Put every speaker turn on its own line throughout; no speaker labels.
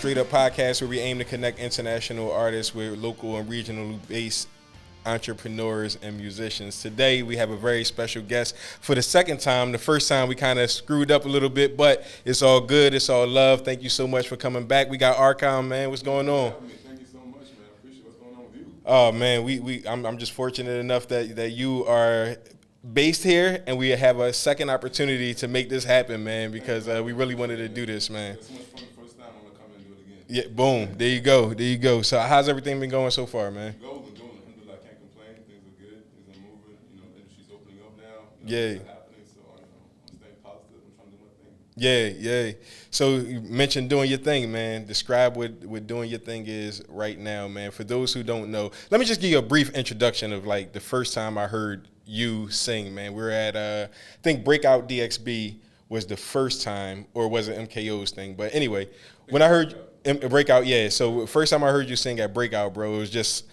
Str8Up Podcast, where we aim to connect international artists with local and regionally based entrepreneurs and musicians. Today, we have a very special guest for the second time. The first time we kind of screwed up a little bit, but it's all good. It's all love. Thank you so much for coming back. We got Arqam, man. What's going on?
Thank you so much, man. I appreciate what's going on with you.
Oh man, I'm just fortunate enough that you are based here, and we have a second opportunity to make this happen, man, because we really wanted to do this, man.
It's so much fun the first time. I'm gonna come and do it again.
Yeah, boom. There you go. So how's everything been going so far, man?
Golden. Alhamdulillah, I can't complain. Things are good. Things are moving. The industry's opening up now.
Yeah.
Things are happening. So I'm staying positive. I'm trying to do my thing.
Yeah. So you mentioned doing your thing, man. Describe what doing your thing is right now, man. For those who don't know, let me just give you a brief introduction of like the first time I heard you sing, man. We were at I think Breakout DXB was the first time, or was it MKO's thing? But anyway, when I heard Breakout, yeah. So first time I heard you sing at Breakout, bro, it was just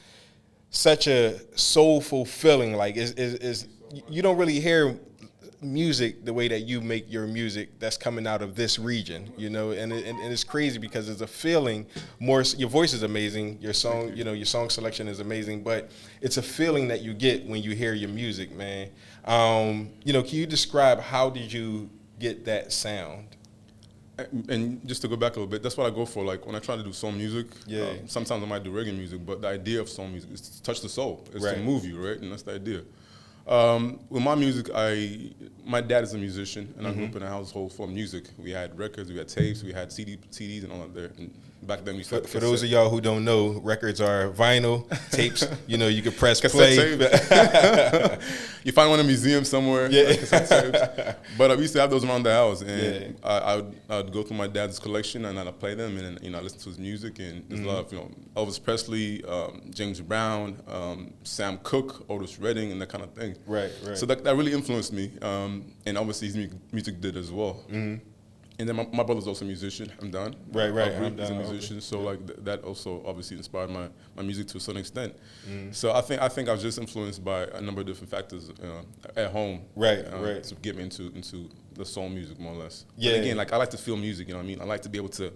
such a soulful feeling. Like is you don't really hear music the way that you make your music that's coming out of this region, you know, and it's crazy because it's a feeling more. Your voice is amazing, your song, your song selection is amazing, but it's a feeling that you get when you hear your music, man. Can you describe how did you get that sound?
And just to go back a little bit, that's what I go for. Like when I try to do soul music, sometimes I might do reggae music, but the idea of soul music is to touch the soul, it's to move you, right? And that's the idea. With my music, my dad is a musician, and I grew up in a household full of music. We had records, we had tapes, we had CDs, and all that there. And back then, we started
for those of y'all who don't know, records are vinyl tapes. You could press
cassette
play.
Tapes. You find one in a museum somewhere.
Yeah.
Cassette tapes. But we used to have those around the house, and I would go through my dad's collection and I'd play them, and I listen to his music. And there's a lot of Elvis Presley, James Brown, Sam Cooke, Otis Redding, and that kind of thing.
Right.
So that really influenced me, and obviously his music did as well. Mm-hmm. And then my brother's also a musician. I'm done.
Right.
He's a musician, so like that also obviously inspired my music to a certain extent. So I think I was just influenced by a number of different factors at home.
Right.
To get me into the soul music more or less.
Yeah.
But again, like I like to feel music. You know what I mean? I like to be able to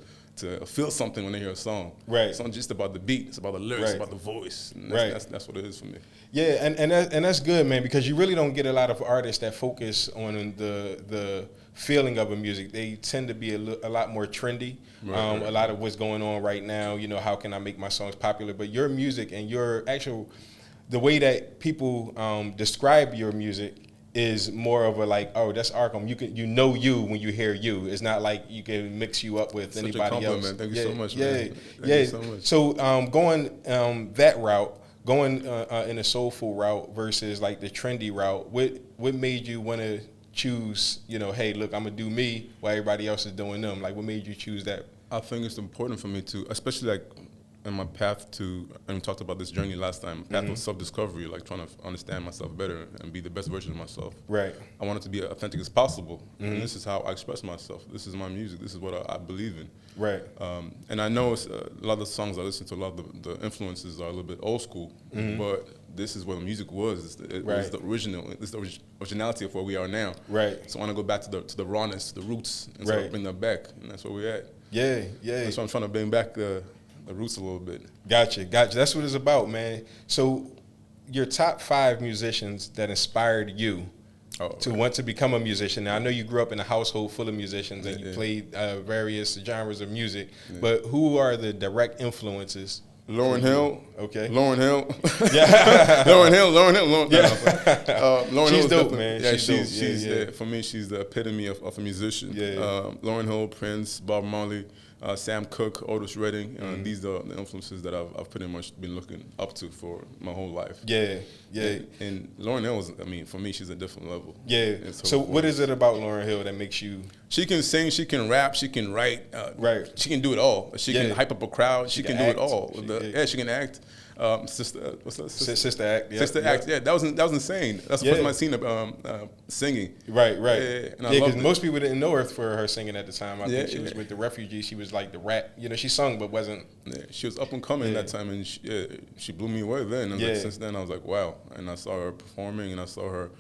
feel something when I hear a song.
Right.
It's not just about the beat. It's about the lyrics. It's about the voice. And that's what it is for me.
Yeah, and that's good, man, because you really don't get a lot of artists that focus on the feeling of a music. They tend to be a lot more trendy. Right. A lot of what's going on right now, how can I make my songs popular? But your music and the way that people describe your music is more of a like, oh, that's Arqam. You know when you hear you. It's not like you can mix you up with anybody else.
Thank you so much,
man.
Thank you so much.
So going that route, going in a soulful route versus like the trendy route, what made you want to choose, hey, look, I'm going to do me while everybody else is doing them? Like, what made you choose that?
I think it's important for me to, especially like in my path to, and we talked about this journey last time, path of self-discovery, like trying to understand myself better and be the best version of myself.
Right.
I wanted to be as authentic as possible, and this is how I express myself. This is my music. This is what I believe in.
Right.
And I know a lot of the songs I listen to, a lot of the influences are a little bit old school, but this is what the music was. It was the original. It's the originality of where we are now.
Right.
So I want to go back to the rawness, the roots, and sort of bring that back, and that's where we're at.
Yeah.
That's why I'm trying to bring back the roots a little bit.
Gotcha. That's what it's about, man. So your top 5 musicians that inspired you to want to become a musician. Now, I know you grew up in a household full of musicians and you played various genres of music, but who are the direct influences?
Lauryn Hill.
Okay.
Lauryn Hill.
Yeah.
Lauryn Hill.
Lauryn She's dope, man.
Yeah, she's for me, she's the epitome of a musician.
Yeah.
Lauryn Hill, Prince, Bob Marley, Sam Cooke, Otis Redding. These are the influences that I've pretty much been looking up to for my whole life.
Yeah.
And Lauryn Hill for me, she's a different level.
Yeah. So what is it about Lauryn Hill that makes you?
She can sing, she can rap, she can write.
Right.
She can do it all. She can hype up a crowd. She can do it all. She can act. Sister Act.
Yeah.
Sister Act. Yeah, that was insane. That's the first time I seen her singing.
Right.
Yeah,
because most people didn't know her for her singing at the time. I think she was with the Refugees. She was like the rap. She sung but wasn't.
Yeah, she was up and coming that time, and she blew me away then. And since then, I was like, wow. And I saw her performing, and I saw her.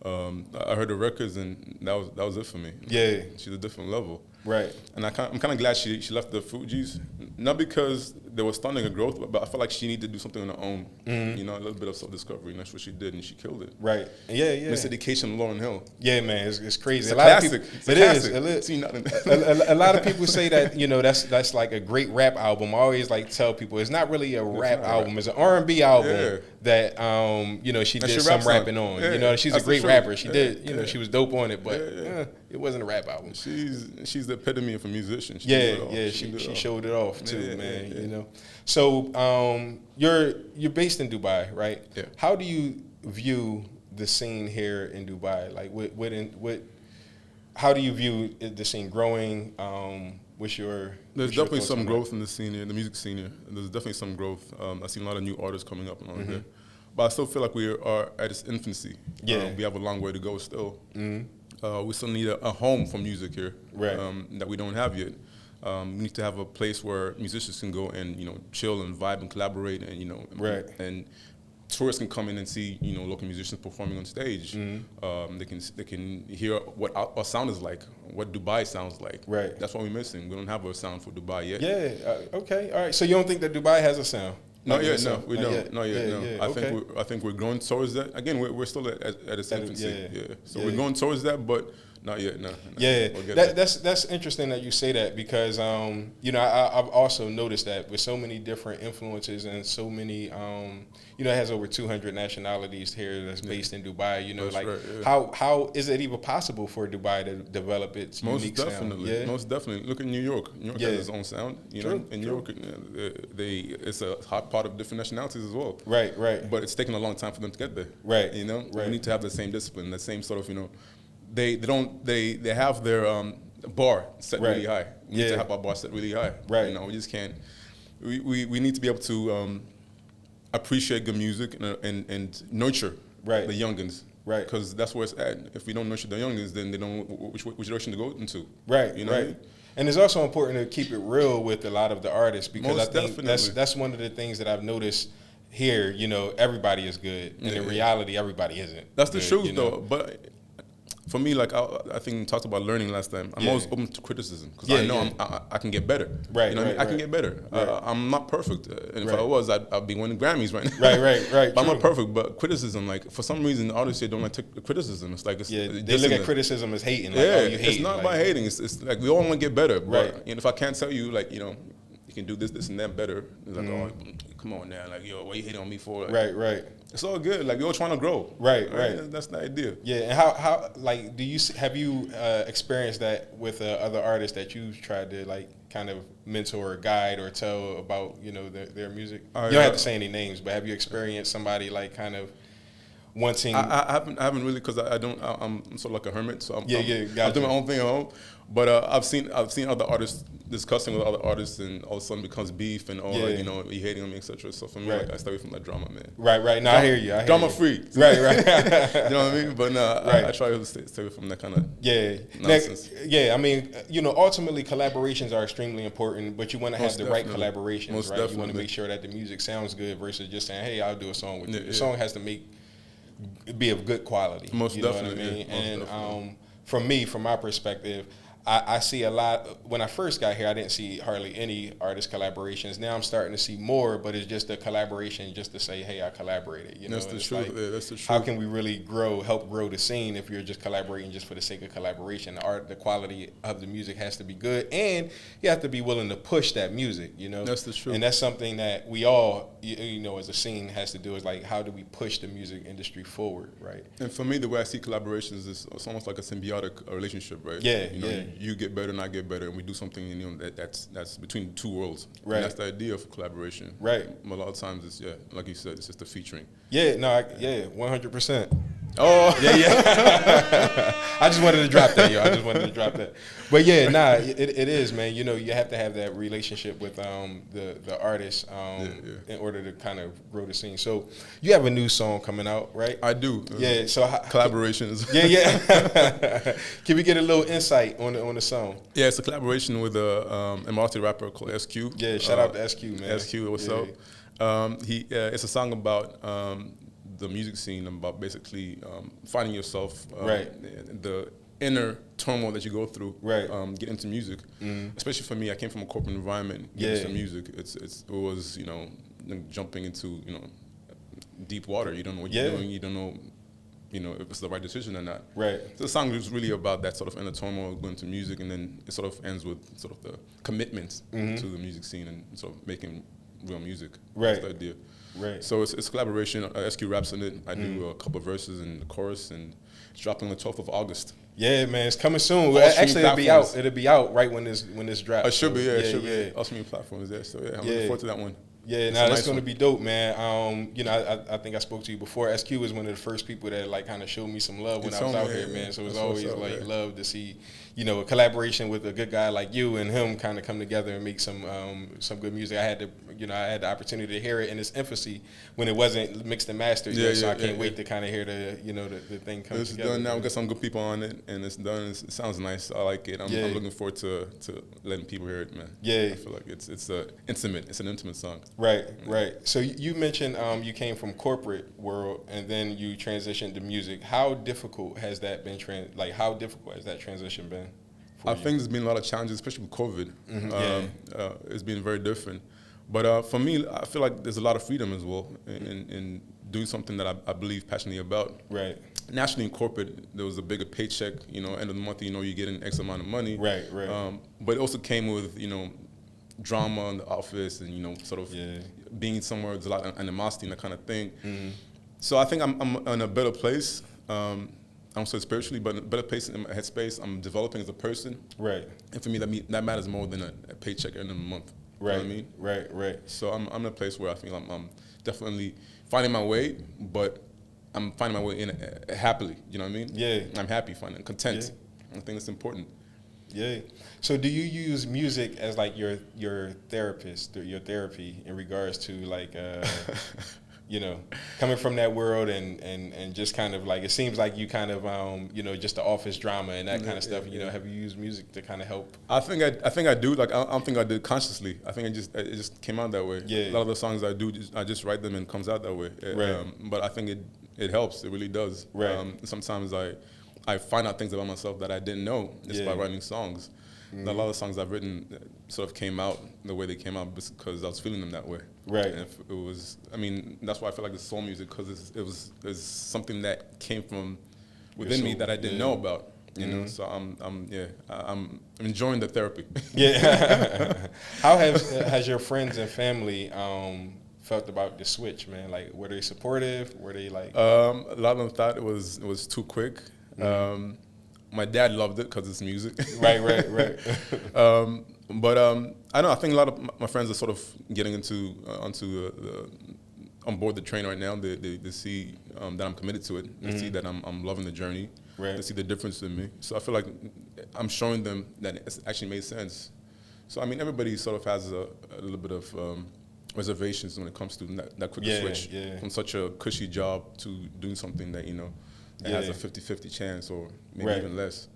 I heard the records, and that was it for me.
Yeah,
she's a different level.
Right.
And I'm kind of glad she left the Fugees, not because they were stunning her growth, but I felt like she needed to do something on her own. You know, a little bit of self-discovery, and that's what she did, and she killed it.
Right. Yeah.
Miseducation, Lauryn Hill.
Yeah, man, it's crazy.
It's a classic.
It is. A lot of people say that, you know, that's like a great rap album. I always like tell people it's not really a rap album. It's an R&B album that you know, she did some rapping on. You know, she's a great rapper. She did, you know, she was dope on it, but it wasn't a rap album.
She's the epitome of a musician.
She showed it off too, man. You know. So you're based in Dubai, right?
Yeah.
How do you view the scene here in Dubai? Like, how do you view the scene growing? There's
definitely some growth in the scene here, the music scene here. There's definitely some growth. I've seen a lot of new artists coming up and all that. But I still feel like we are at its infancy.
Yeah.
We have a long way to go still. We still need a home for music here,
right.
That we don't have yet. We need to have a place where musicians can go and, you know, chill and vibe and collaborate, and, you know, and tourists can come in and see, you know, local musicians performing on stage. They can hear what our sound is like, what Dubai sounds like.
Right.
That's what we're missing. We don't have a sound for Dubai yet.
Yeah. Okay. All right. So you don't think that Dubai has a sound?
Not yet. No, we don't. Not yet. No. I think we're going towards that. Again, we're still at its infancy. So we're going towards that, but not yet. No.
That's interesting that you say that, because you know, I've also noticed that with so many different influences and so many you know, it has over 200 nationalities here that's based in Dubai. You know, that's like how is it even possible for Dubai to develop its unique sound?
Most definitely. Look at New York. New York has its own sound. You know, in New York, it's a hot pot of different nationalities as well.
Right.
But it's taken a long time for them to get there.
Right.
You know, we need to have the same discipline, the same sort of, you know, they have their bar set really high. We need to have our bar set really high.
Right.
You know, we just can't. We need to be able to appreciate good music and nurture the youngins. Right. Because that's where it's at. If we don't nurture the youngins, then they don't know which direction to go into.
Right.
You know what I mean?
And it's also important to keep it real with a lot of the artists, because I think that's one of the things that I've noticed here. You know, everybody is good, and in reality, everybody isn't.
That's the truth, though. But for me, like I think we talked about learning last time. I'm always open to criticism, because I know I can get better.
Right.
You know what I mean? I can get better. I'm not perfect, and if I was, I'd be winning Grammys right now.
Right.
But I'm not perfect. But criticism, like, for some reason, artists here don't like take criticism. It's like
they look at criticism as hating. Like, you hate.
It's not about hating. It's like we all want to get better. But and if I can't tell you, like, you know, you can do this and that better, it's like, oh, come on now, like, yo, what you hating on me for? Like,
right.
It's all good. Like, we're all trying to grow. Right. That's the idea.
Yeah. And how like have you experienced that with other artists that you've tried to, like, kind of mentor or guide or tell about, you know, their music? You don't have to say any names, but have you experienced somebody, like, kind of wanting?
I haven't really, because I'm sort of like a hermit, so I'm doing my own thing at home. But I've seen other artists discussing with other artists, and all of a sudden becomes beef and you know, you hating on me, etc. So for me, like, I stay away from that drama, man.
Right. No, I hear you.
Drama free.
Right.
You know what I mean? But I try to stay away from that kind of nonsense.
I mean, you know, ultimately collaborations are extremely important, but you want to have the right collaborations, right?
Definitely.
You want to make sure that the music sounds good versus just saying, hey, I'll do a song with you. The song has to be of good quality.
Most definitely.
Know what I mean? And from my perspective, I see a lot. When I first got here, I didn't see hardly any artist collaborations. Now I'm starting to see more, but it's just a collaboration just to say, hey, I collaborated. You know,
that's the truth.
Like,
that's the truth.
How can we really help grow the scene if you're just collaborating just for the sake of collaboration? The quality of the music has to be good, and you have to be willing to push that music. You know,
that's the truth.
And that's something that we all, you know, as a scene has to do, is like, how do we push the music industry forward, right?
And for me, the way I see collaborations is it's almost like a symbiotic relationship, right? You get better and I get better, and we do something, you know, that's between the two worlds. Right. And that's the idea of collaboration.
Right.
A lot of times it's like you said, it's just the featuring.
100%.
Oh
yeah. I just wanted to drop that, But it is, man. You know, you have to have that relationship with the artist in order to kind of grow the scene. So you have a new song coming out, right?
I do.
Yeah. So
collaborations.
Can we get a little insight on the song?
Yeah, it's a collaboration with a MRT rapper called SQ.
Yeah, shout out to SQ, man.
SQ, what's up? It's a song about the music scene, about basically finding yourself. inner turmoil that you go through,
right?
Get into music, especially for me. I came from a corporate environment. Get into music. It was jumping into deep water. You don't know what you're doing. You don't know. If it's the right decision or not.
Right.
So the song is really about that sort of inner turmoil going to music, and then it sort of ends with sort of the commitment to the music scene and sort of making real music.
Right.
That's the idea.
Right.
So it's collaboration. SQ raps in it. I do a couple of verses and the chorus, and it's dropping on the 12th of August.
Yeah, man, it's coming soon. Actually, it'll be out right when this drops.
It should be, it should be. All streaming platforms there. So I'm looking forward to that one.
Yeah, that's going to be dope, man. I think I spoke to you before. SQ was one of the first people that like kind of showed me some love when I was out here, man. So it's always love to see, a collaboration with a good guy like you and him kind of come together and make some good music. I had the opportunity to hear it in its infancy when it wasn't mixed and mastered yet. So I can't wait to kind of hear the thing come together.
It's done now. We got some good people on it, and it's done. It sounds nice. I like it. I'm looking forward to letting people hear it, man.
Yeah,
I feel like it's intimate. It's an intimate song.
Right. So you mentioned you came from corporate world and then you transitioned to music. How difficult has that been? How difficult has that transition been?
I think there's been a lot of challenges, especially with COVID. It's been very different. But for me, I feel like there's a lot of freedom as well in doing something that I believe passionately about.
Right.
Nationally in corporate, there was a bigger paycheck. End of the month, you're getting X amount of money.
Right.
But it also came with drama in the office and sort of being somewhere with a lot of animosity and that kind of thing. So I think I'm in a better place. I'm so spiritually, but in a better place in my headspace. I'm developing as a person.
Right.
And for me, that matters more than a paycheck at the end of the month.
Right.
You know what I mean?
Right.
So I'm in a place where I think I'm definitely finding my way, but I'm finding my way in happily. You know what I mean?
Yeah.
I'm happy, finding content. Yeah. I think that's important.
Yeah. So do you use music as like your therapist or your therapy in regards to like coming from that world and just kind of like it seems like you kind of just the office drama and that kind of stuff. Have you used music to kind of help?
I think I do. Like I don't think I did consciously. I think it just came out that way.
Yeah.
A lot of the songs I do, I just write them and it comes out that way.
Right.
But I think it helps. It really does.
Right.
Sometimes I find out things about myself that I didn't know just by writing songs. A lot of songs I've written sort of came out the way they came out because I was feeling them that way.
Right.
And if it was, that's why I feel like it's soul music, because it's something that came from within me that I didn't know about. So I'm enjoying the therapy.
Yeah. How has your friends and family felt about the switch, man? Like, were they supportive? Were they like?
A lot of them thought it was too quick. My dad loved it because it's music.
Right.
But I think a lot of my friends are sort of getting on board the train right now. They see that I'm committed to it. They see that I'm loving the journey.
Right.
They see the difference in me. So I feel like I'm showing them that it's actually made sense. So everybody sort of has a little bit of reservations when it comes to that quick switch from such a cushy job to doing something that it has a 50-50 chance or maybe even less.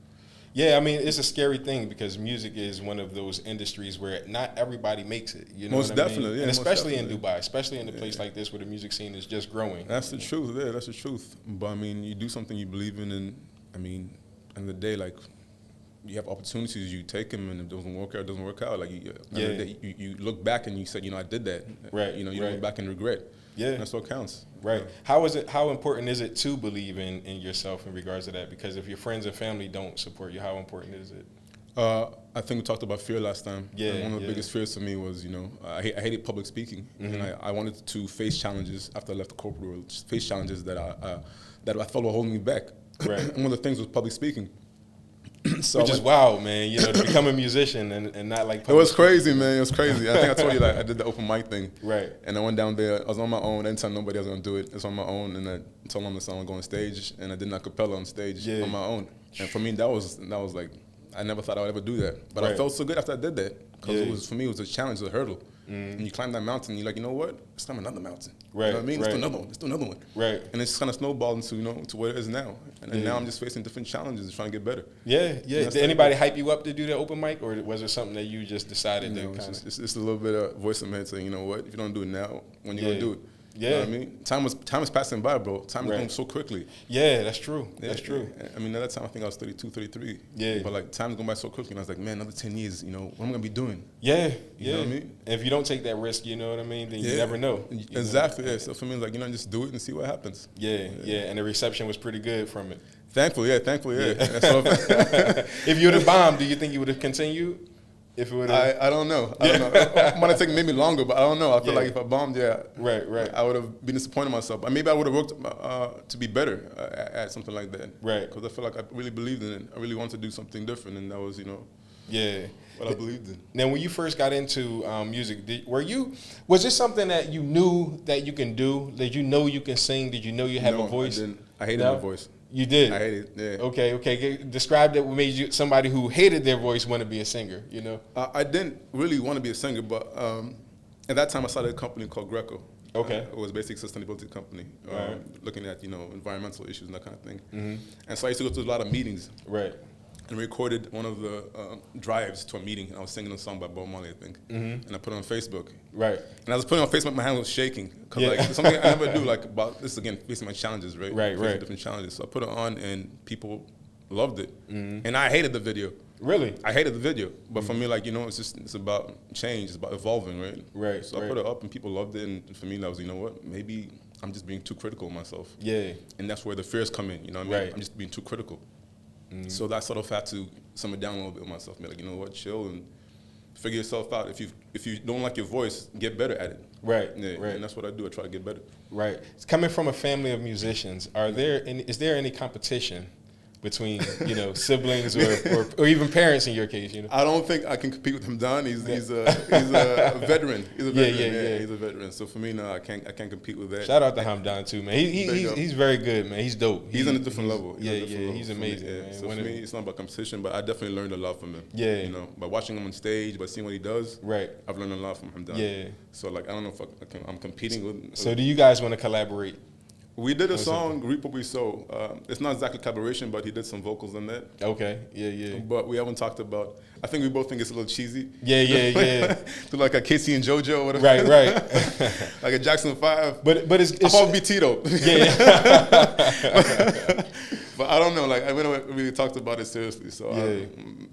Yeah, it's a scary thing because music is one of those industries where not everybody makes it.
Most definitely, yeah.
And especially in Dubai, especially in a place like this where the music scene is just growing.
That's the truth. Yeah, that's the truth. But you do something you believe in, and end of the day, like you have opportunities, you take them, and if it doesn't work out, it doesn't work out. Like you look back and you said, I did that.
Right.
You don't look back and regret.
Yeah,
that's what counts.
Right. How important is it to believe in yourself in regards to that? Because if your friends and family don't support you, how important is it?
I think we talked about fear last time.
Yeah.
And one of the biggest fears for me was, I hated public speaking, and I wanted to face challenges after I left the corporate world. Face challenges that I felt were holding me back.
Right.
And one of the things was public speaking.
Which is wild, man. To become a musician and not like.
It was crazy, man. It was crazy. I think I told you I did the open mic thing.
Right.
And I went down there. I was on my own. I didn't tell nobody I was gonna do it. It's on my own. And I told them the song go on stage, and I did an acapella on stage on my own. And for me, that was like, I never thought I would ever do that. But I felt so good after I did that because for me it was a challenge, a hurdle. And you climb that mountain, you're like, you know what? Let's climb another mountain.
Right.
You know what I mean? Let's do another one. Let's do another one.
Right.
And it's kind of snowballed into to where it is now. And now I'm just facing different challenges, trying to get better.
Yeah. Did anybody hype you up to do the open mic, or was it something that you just decided to?
It's a little bit of voice in my head saying, you know what? If you don't do it now, when you gonna do it?
Yeah.
You know what I mean? Time is passing by, bro. Time is going so quickly.
Yeah, that's true.
Yeah,
that's true.
I mean, at that time, I think I was 32, 33.
Yeah.
But, like, time's going by so quickly, and I was like, man, another 10 years, you know, what am I going to be doing?
Yeah,
You know what I mean?
And if you don't take that risk, you know what I mean, then you never know.
Exactly, yeah. So, for me, like, you know, just do it and see what happens.
Yeah, and the reception was pretty good from it.
Thankfully, yeah.
If you would have bombed, do you think you would have continued? If it would have,
I don't know. It might have taken maybe longer, but I don't know. I feel like if I bombed,
right,
I would have been disappointed in myself. Maybe I would have worked to be better at something like that.
Right.
Because I feel like I really believed in it. I really wanted to do something different, and that was, you know, what I believed in.
Now, when you first got into music, was this something that you knew that you can do? Did you know you can sing? Did you know you have a voice?
I didn't. I hated my voice.
You did?
I hated it, yeah.
Okay. Describe that. What made you somebody who hated their voice want to be a singer, you know?
I didn't really want to be a singer, but at that time I started a company called Greco.
Okay.
It was basically a sustainability company, looking at, you know, environmental issues and that kind of thing.
Mm-hmm.
And so I used to go to a lot of meetings.
Right.
And recorded one of the drives to a meeting. And I was singing a song by Bob Marley, I think. Mm-hmm. And I put it on Facebook.
Right.
And I was putting it on Facebook, my hand was shaking. Because like, something I never do, like, about this, again, facing my challenges, right?
Right.
Different challenges. So I put it on, and people loved it. Mm-hmm. And I hated the video.
Really?
I hated the video. But for me, like, you know, it's about change. It's about evolving, right?
Right.
So I put it up, and people loved it. And for me, that was, you know what? Maybe I'm just being too critical of myself.
Yeah.
And that's where the fears come in, you know what I mean? Right. I'm just being too critical. Mm-hmm. So that sort of had to simmer down a little bit with myself. Be like, you know what, chill and figure yourself out. If you don't like your voice, get better at it.
Right.
Yeah,
right.
And that's what I do. I try to get better.
Right. Coming from a family of musicians, is there any competition between, you know, siblings or even parents in your case, you know?
I don't think I can compete with him, Don. He's a veteran. He's a veteran. Yeah. He's a veteran. So for me, no, I can't compete with that.
Shout out to Hamdan too, man. He's very good, man. He's dope.
He's on a different level.
He's amazing.
Yeah.
Man.
So for me, it's not about competition, but I definitely learned a lot from him.
Yeah.
You know, by watching him on stage, by seeing what he does.
Right.
I've learned a lot from Hamdan.
Yeah.
So like, I don't know if I'm competing with.
So do you guys want to collaborate?
We did a song, Reap What We Sow. It's not exactly collaboration, but he did some vocals on that.
Okay, yeah.
But we haven't talked about, I think we both think it's a little cheesy.
Yeah.
To like a Casey and JoJo or whatever.
Right.
Like a Jackson 5.
But it's
I'll probably be Tito.
Yeah.
But I don't know, like, I never really talked about it seriously, so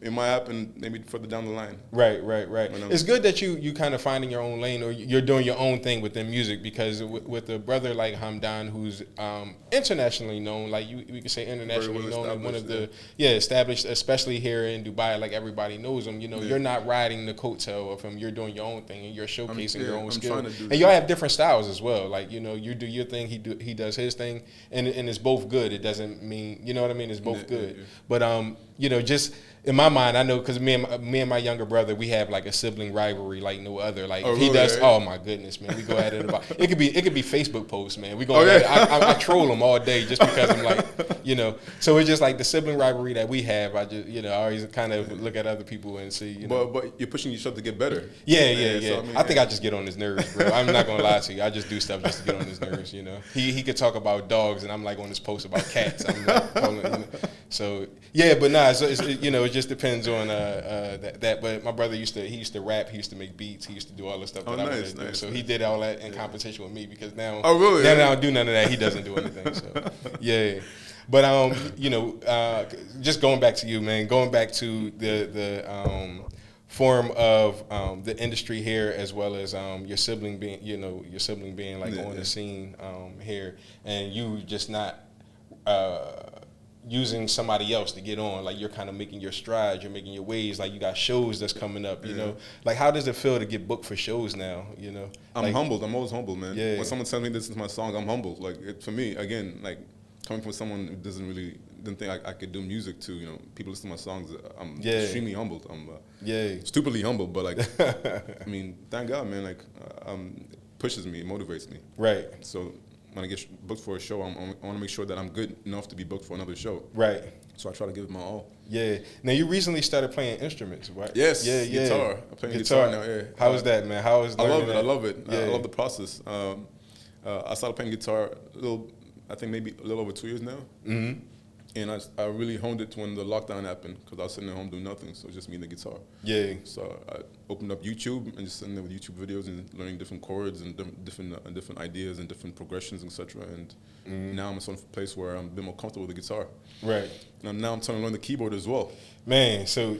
it might happen maybe further down the line.
Right. It's good that you kind of finding your own lane, or you're doing your own thing within music, because with a brother like Hamdan, who's internationally known, like we could say internationally known, and one of the established, especially here in Dubai, like everybody knows him. You know, you're not riding the coattail of him. You're doing your own thing, and you're showcasing your own skill. And y'all have different styles as well. Like, you know, you do your thing, he does his thing, and it's both good. It doesn't mean, you know what I mean? It's both good. Yeah. But you know, just in my mind, I know, because me and my younger brother, we have like a sibling rivalry like no other. Like he does, oh my goodness, man, we go at it about. It could be Facebook posts, man. We go. I troll him all day just because I'm like, you know. So it's just like the sibling rivalry that we have. I just, you know, I always kind of look at other people and see, you know.
But you're pushing yourself to get better.
Yeah. So, I think I just get on his nerves, bro. I'm not gonna lie to you. I just do stuff just to get on his nerves, you know. He could talk about dogs, and I'm like on his post about cats. I'm like, you know. So yeah, but nah. So it's, you know, it just depends on that. But my brother used to rap. He used to make beats. He used to do all the stuff that I wanted to do. So he did all that in competition with me, because now now that I don't do none of that, he doesn't do anything. So yeah. But you know, just going back to you, man. Going back to the form of the industry here, as well as your sibling being, like on the scene here, and you just not using somebody else to get on. Like, you're kind of making your strides, you're making your ways. Like, you got shows that's coming up, you know. Like, how does it feel to get booked for shows now, you know?
I'm humbled. I'm always humbled, man. When someone tells me this is my song, I'm humbled. Like, for me, again, like, coming from someone who didn't think I could do music to, you know, people listen to my songs, I'm extremely humbled. I'm stupidly humbled, but like, I mean, thank God, man. Like, it pushes me, it motivates me.
Right.
So when I get booked for a show, I want to make sure that I'm good enough to be booked for another show.
Right.
So I try to give it my all.
Yeah. Now, you recently started playing instruments, right?
Yes. Yeah. Guitar. I'm playing guitar now. Yeah.
How is that, man? How is
I love it. I love it.
Yeah.
I love the process. I started playing guitar I think maybe a little over 2 years now. Mm-hmm. And I really honed it when the lockdown happened because I was sitting at home doing nothing, so just me and the guitar.
Yeah.
So I opened up YouTube and just sitting there with YouTube videos and learning different chords and different ideas and different progressions, etc. And now I'm in some place where I'm a bit more comfortable with the guitar.
Right.
And now I'm trying to learn the keyboard as well.
Man, so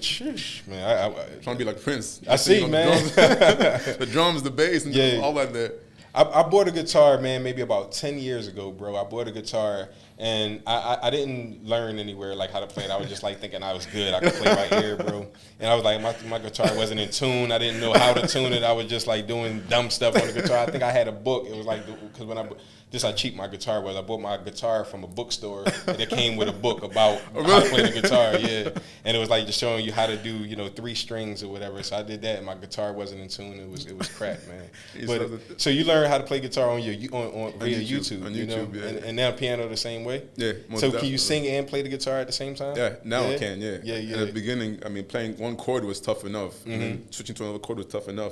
man,
I'm trying to be like Prince.
I see, man.
The drums, the bass, and all that there.
I bought a guitar, man, maybe about 10 years ago, bro. I bought a guitar, and I didn't learn anywhere, like, how to play it. I was just, like, thinking I was good. I could play by ear, bro. And I was like, my guitar wasn't in tune. I didn't know how to tune it. I was just, like, doing dumb stuff on the guitar. I think I had a book. It was, like, because when this how cheap my guitar was. I bought my guitar from a bookstore, and it came with a book about how to play the guitar, yeah. And it was, like, just showing you how to do, 3 strings or whatever. So I did that, and my guitar wasn't in tune. It was crap, man. But so you learned how to play guitar on via YouTube,
on YouTube, yeah.
And now piano the same way.
Yeah.
So definitely. Can you sing and play the guitar at the same time?
Yeah. Now I can. Yeah.
Yeah.
In the beginning, I mean, playing one chord was tough enough. And then switching to another chord was tough enough.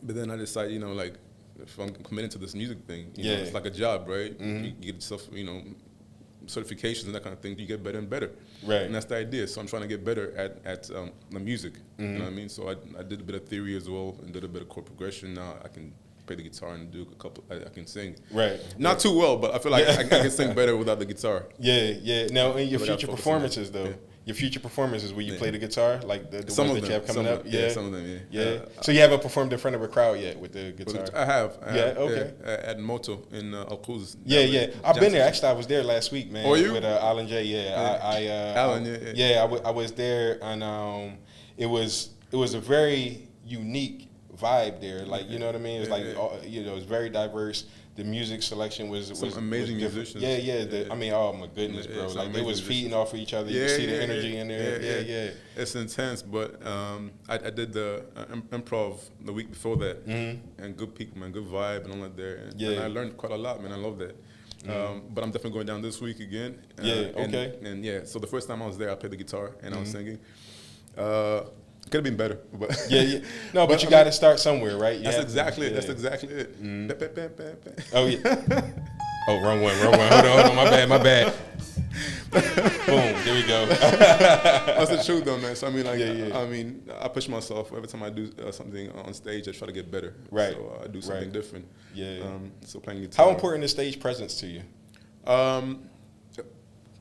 But then I decided, like, if I'm committed to this music thing, you know, it's like a job, right? You get yourself, certifications and that kind of thing. You get better and better,
right? And
that's the idea. So I'm trying to get better at the music. You know what I mean? So I did a bit of theory as well and did a bit of chord progression. Now I can play the guitar and do a couple. I can sing,
right?
Not too well, but I feel like I can sing better without the guitar.
Yeah. Now in your future performances, though. Your future performances, will you play the guitar, like the ones that you have coming up?
Yeah, some of them,
yeah. So you haven't performed in front of a crowd yet with the guitar?
I have.
Okay.
At Moto in Arqam.
Yeah. I've been there. Actually, I was there last week, man.
Oh, you?
With Alan J. Yeah. Alan, yeah. I was there, and it was a very unique vibe there. Like, you know what I mean? It was like, it was very diverse. The music selection was
amazing musicians.
Yeah. I mean, oh my goodness, bro! Like they was feeding off of each other. You see the energy in there. Yeah.
It's intense, but I did the improv the week before that, and good people, man, good vibe and all that there. And I learned quite a lot, man. I love that. But I'm definitely going down this week again. And so the first time I was there, I played the guitar and I was singing. Could have been better, but
No, but you got to start somewhere, right?
That's exactly it. That's exactly it.
Oh yeah. Oh, wrong one. Hold on. My bad. Boom. There we go.
That's the truth, though, man. So I mean, I mean, I push myself every time I do something on stage. I try to get better.
Right.
So I do something different.
Yeah.
So playing guitar.
How important is stage presence to you?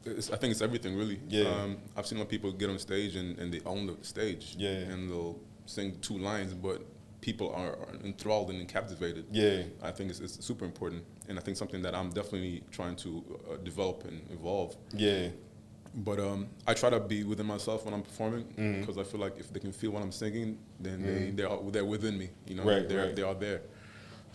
I think it's everything, really.
Yeah.
I've seen a lot of people get on stage and they own the stage.
Yeah.
And they'll sing 2 lines, but people are enthralled and captivated.
Yeah.
I think it's super important, and I think something that I'm definitely trying to develop and evolve.
Yeah.
But I try to be within myself when I'm performing because I feel like if they can feel what I'm singing, then they're within me. They are there.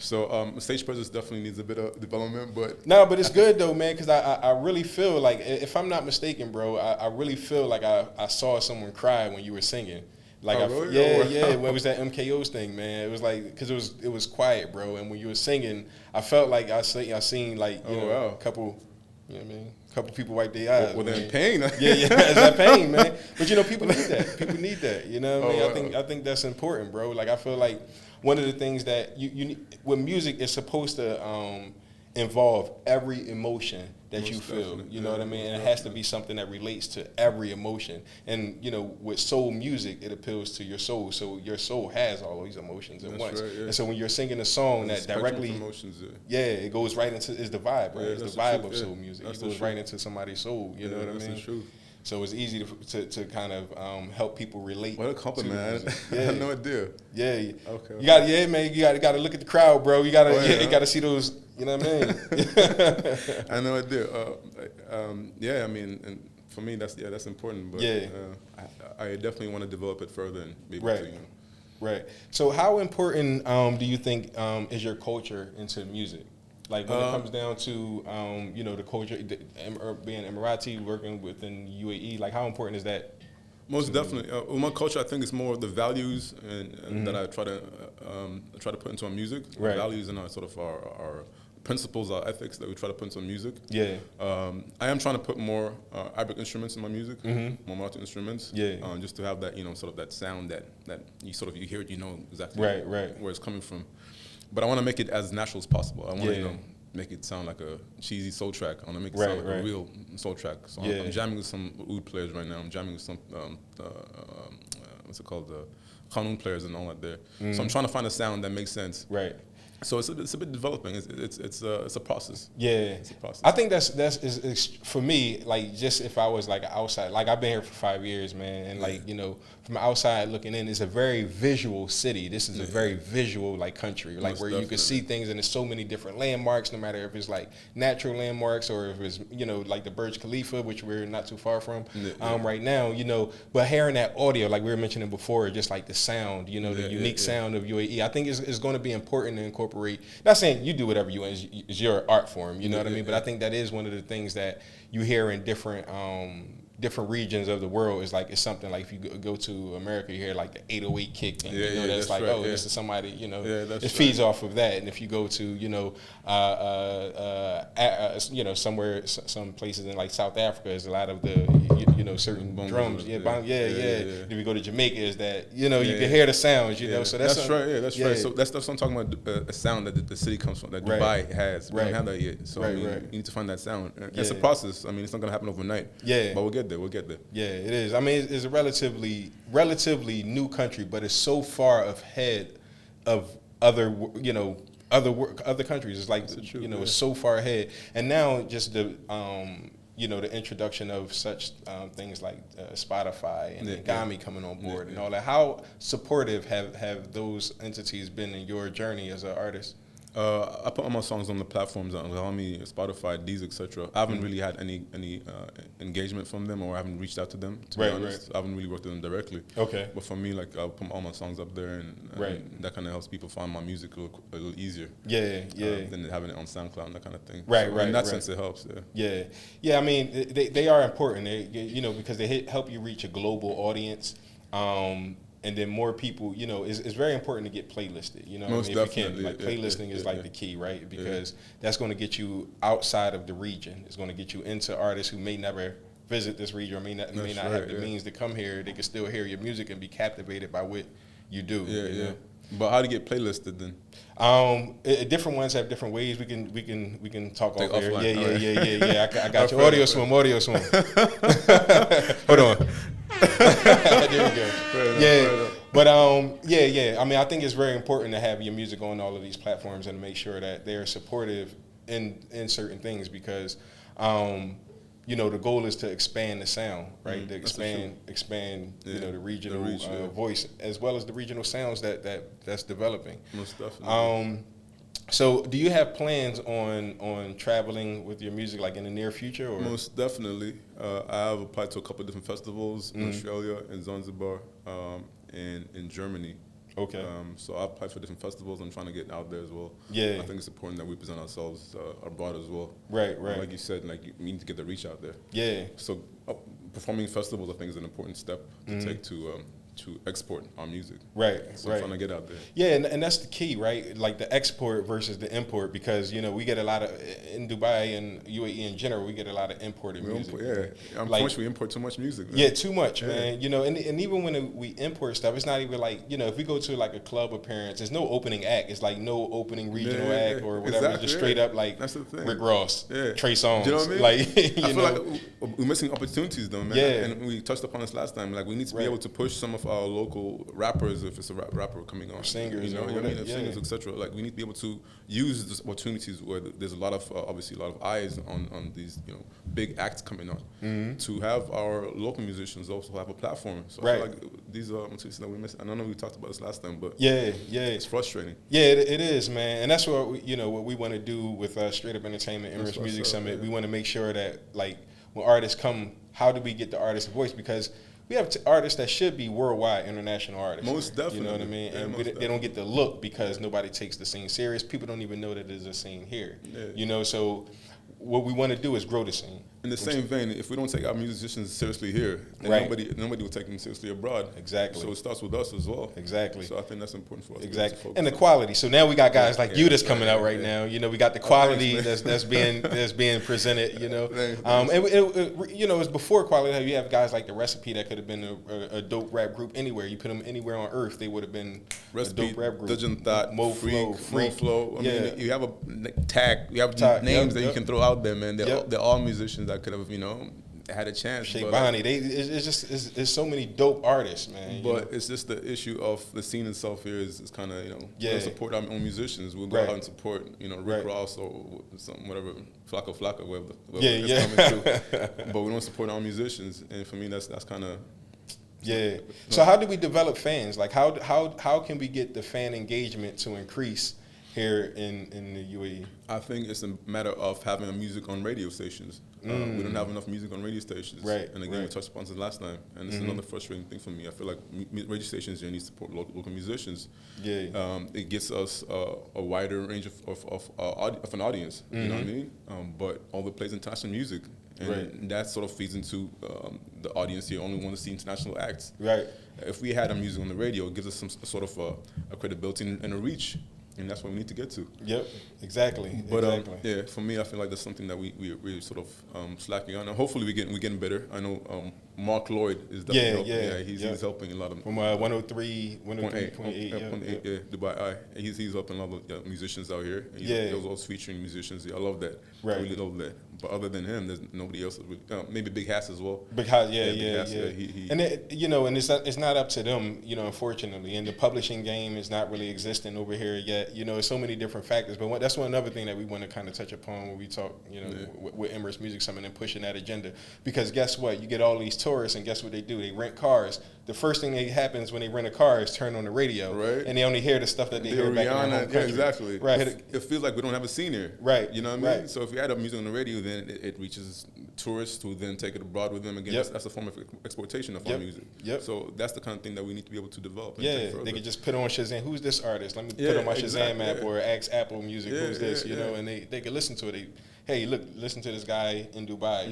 So stage presence definitely needs a bit of development, but
but it's good though, man, because I really feel like, if I'm not mistaken, bro, I really feel like I saw someone cry when you were singing. Like,
really?
When it was that MKO's thing, man. It was like, because it was quiet, bro, and when you were singing, I felt like I seen like a couple, you know what I mean, a couple people wipe their eyes.
Well, they're in pain.
Yeah, it's that pain, man. But people need that. People need that. You know what I mean? I think that's important, bro. Like, I feel like one of the things that you with music is supposed to involve every emotion that you feel.
Definitely.
You know what I mean? And it has to be something that relates to every emotion. And with soul music, it appeals to your soul. So your soul has all these emotions at once.
Right, yeah.
And so when you're singing a song that directly,
emotions,
it goes right into is the vibe, right?
Yeah,
it's the vibe of soul music. It goes right into somebody's soul. You know what I mean?
That's the truth.
So it's easy to kind of help people relate.
What a compliment, man! I had no idea.
Yeah.
Okay.
You got to look at the crowd, bro. You got to see those. You know what I mean?
I had no idea. I mean, and for me, that's important. But I definitely want to develop it further and be able to.
Right. So how important do you think is your culture into music? Like when it comes down to the culture, being Emirati, working within UAE, like how important is that?
Most definitely. With my culture, I think it's more of the values and that I try to put into our music.
Right.
Values and our principles, our ethics that we try to put into music.
Yeah.
I am trying to put more Arabic instruments in my music, more Martin instruments.
Yeah.
Just to have that sort of that sound that you hear it, exactly
right
where it's coming from. But I want to make it as natural as possible. I want to make it sound like a cheesy soul track. I want to make it sound like a real soul track. So I'm jamming with some oud players right now. I'm jamming with some what's it called, the qanun players and all that there. So I'm trying to find a sound that makes sense.
Right.
So it's a bit developing. It's a process.
Yeah,
it's a process.
I think that's for me. Like, just if I was like outside, like I've been here for 5 years, man, and like, you know, from outside looking in, it's a very visual city. This is a very visual like country, like
Most
where
definitely.
you can see things, and there's so many different landmarks. No matter if it's like natural landmarks or if it's, you know, like the Burj Khalifa, which we're not too far from right now, you know. But hearing that audio, like we were mentioning before, just like the sound, you know, the unique sound of UAE, I think is going to be important to incorporate. Not saying you do whatever you want, it's your art form, you know what I mean? But I think that is one of the things that you hear in different regions of the world. Is like, it's something like if you go to America, you hear like the 808 kick, and you know that's like, right, this is somebody, you know, it feeds off of that. And if you go to, you know, you know, somewhere, some places in like South Africa, is a lot of the, you know, certain drums. If you go to Jamaica, is that, you know, you can hear the sounds, you know. So that's right.
Right. So that's what I'm talking about. A sound that the city comes from, that Dubai has. We don't have that yet. So I mean, you need to find that sound. It's a process. I mean, it's not gonna happen overnight. Yeah. But we'll get there. Yeah,
it is. I mean, it's a relatively new country, but it's so far ahead of other, you know, other countries. It's like, you know, it's so far ahead. And now just the you know, the introduction of such things like Spotify and Gami coming on board and all that. How supportive have those entities been in your journey as an artist?
I put all my songs on the platforms on Gami, Spotify, Deezer, etc. I haven't really had any engagement from them, or I haven't reached out to them, to be honest. I haven't really worked with them directly. Okay. But for me, like, I'll put all my songs up there, and that kind of helps people find my music a little easier. Than having it on SoundCloud and that kind of thing. In that sense, it helps.
I mean, they are important. You know, because they help you reach a global audience. And then more people, you know, it's very important to get playlisted. You know,
Most
if you can, like, playlisting is like the key, right? Because that's going to get you outside of the region. It's going to get you into artists who may never visit this region, or may not have the means to come here. They can still hear your music and be captivated by what you do. You know?
But how to get playlisted then?
Different ones have different ways. We can talk off here. Yeah. I got your audio swim. Hold on. There we go. But I mean, I think it's very important to have your music on all of these platforms and to make sure that they're supportive in certain things, because you know, the goal is to expand the sound, right? To expand you know, the regional voice, as well as the regional sounds that's developing.
Most definitely.
So do you have plans on traveling with your music, like in the near future? Or?
Most definitely. I have applied to a couple of different festivals in Australia, in Zanzibar, and in Germany. Okay. So I applied for different festivals. I'm trying to get out there as well. I think it's important that we present ourselves abroad as well. Right. Like you said, like, we need to get the reach out there. So performing festivals, I think, is an important step to take to export our music. So I'm trying to get out there.
And that's the key, right? Like the export versus the import, because, you know, we get a lot of, in Dubai and UAE in general, we get a lot of imported music.
We import too much music, man.
Too much, man. You know, and even when we import stuff, it's not even like, you know, if we go to like a club appearance, there's no opening act. It's like no opening regional act or whatever. Just straight up like Rick Ross, Trey Songz.
Do you know what I mean?
Like,
I feel like we're missing opportunities though, man. And we touched upon this last time. Like, we need to be able to push some of our local rappers, if it's a rapper coming on,
singers,
you know what I mean, singers, etc. Like, we need to be able to use these opportunities where there's a lot of obviously a lot of eyes on these, you know, big acts coming on, to have our local musicians also have a platform. So I feel like these are opportunities that we miss. And I know we talked about this last time, but it's frustrating.
It is, man. And that's what what we want to do with Str8Up Entertainment Emirates Music Summit. We want to make sure that, like, when artists come, how do we get the artist a voice? Because we have artists that should be worldwide, international artists.
Most definitely.
You know what I mean? And they don't get the look because nobody takes the scene serious. People don't even know that there's a scene here. You know, so what we want to do is grow the scene.
In the same vein, if we don't take our musicians seriously here, then nobody will take them seriously abroad.
Exactly.
So it starts with us as well.
Exactly.
So I think that's important for us.
Exactly. And the quality. So now we got guys like you that's coming out right now. You know, we got the quality that's being presented. You know, it's before quality. You have guys like the Recipe that could have been a dope rap group anywhere. You put them anywhere on earth, they would have been
Recipe,
a dope rap group.
Digital Thought, Mo Flow. I mean, you have a tag. You have names that you can throw out there, man. They're all musicians that could have, had a chance.
Shea Bonnie, it's so many dope artists, man.
But it's just the issue of the scene itself here is kind of, we don't support our own musicians. We'll go out and support, Rick Ross or something, whatever, Flacco, whatever coming through. But we don't support our own musicians, and for me, that's kind of.
Yeah. So how do we develop fans? Like how can we get the fan engagement to increase here in the UAE?
I think it's a matter of having music on radio stations. We don't have enough music on radio stations.
Right.
And again, we touched upon this last time. And it's another frustrating thing for me. I feel like radio stations here need to support local musicians.
Yeah.
It gets us a wider range of an audience. You know what I mean? But all the plays international music. And that sort of feeds into the audience here only want to see international acts.
Right.
If we had our music on the radio, it gives us some sort of a credibility and a reach. And that's what we need to get to.
Yep, exactly.
But for me, I feel like that's something that we're sort of slacking on. And hopefully we're getting better. I know Mark Lloyd is definitely helping. He's helping a lot of
from 103.8
Dubai Eye. He's helping a lot of musicians out here. He's also featuring musicians. I love that.
Right.
I really love that. But other than him, there's nobody else. Maybe Big Hass as well.
Big Hass, and it's not up to them, unfortunately. And the publishing game is not really existing over here yet. There's so many different factors. But that's another thing that we want to kind of touch upon when we talk, with Emirates Music Summit and pushing that agenda. Because guess what? You get all these tourists, and guess what they do? They rent cars. The first thing that happens when they rent a car is turn on the radio,
right?
And they only hear the stuff that they hear back in their home country.
Yeah, exactly.
Right.
It feels like we don't have a scene here,
right?
You know what I mean? So if we had music on the radio, then it reaches tourists who then take it abroad with them. Again, that's a form of exploitation of our music. Yep. So that's the kind of thing that we need to be able to develop.
They could just put on Shazam. Who's this artist? Let me put on my Shazam app or ask Apple Music. Who's this? And they could listen to it. Hey, look, listen to this guy in Dubai.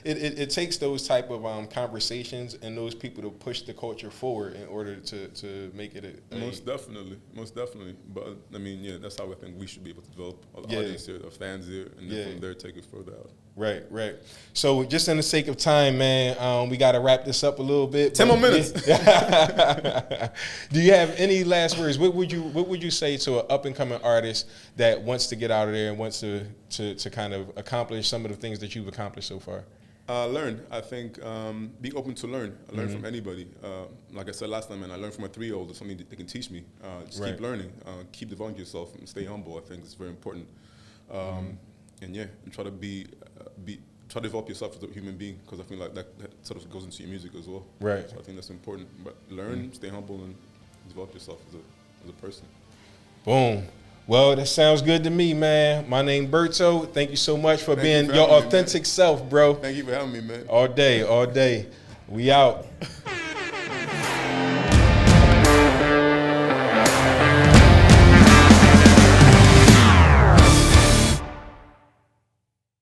It takes those type of conversations and those people to push the culture forward in order to make it
most definitely. But I mean, that's how I think we should be able to develop our audience here, our fans here, and then from there take it further out.
Right. So just in the sake of time, man, we got to wrap this up a little bit.
10 more minutes.
Do you have any last words? What would you say to an up and coming artist that wants to get out of there and wants to kind of accomplish some of the things that you've accomplished so far?
Learn. I think be open to learn. Learn from anybody. Like I said last time, man, I learned from a 3-year-old. There's something they can teach me. Just keep learning. Keep developing yourself and stay humble. I think it's very important. And try to develop yourself as a human being, because I feel like that sort of goes into your music as well.
Right.
So I think that's important. But learn, stay humble, and develop yourself as a person.
Boom. Well, that sounds good to me, man. My name Berto. Thank you so much for being your authentic self, bro.
Thank you for having me, man.
All day. We out.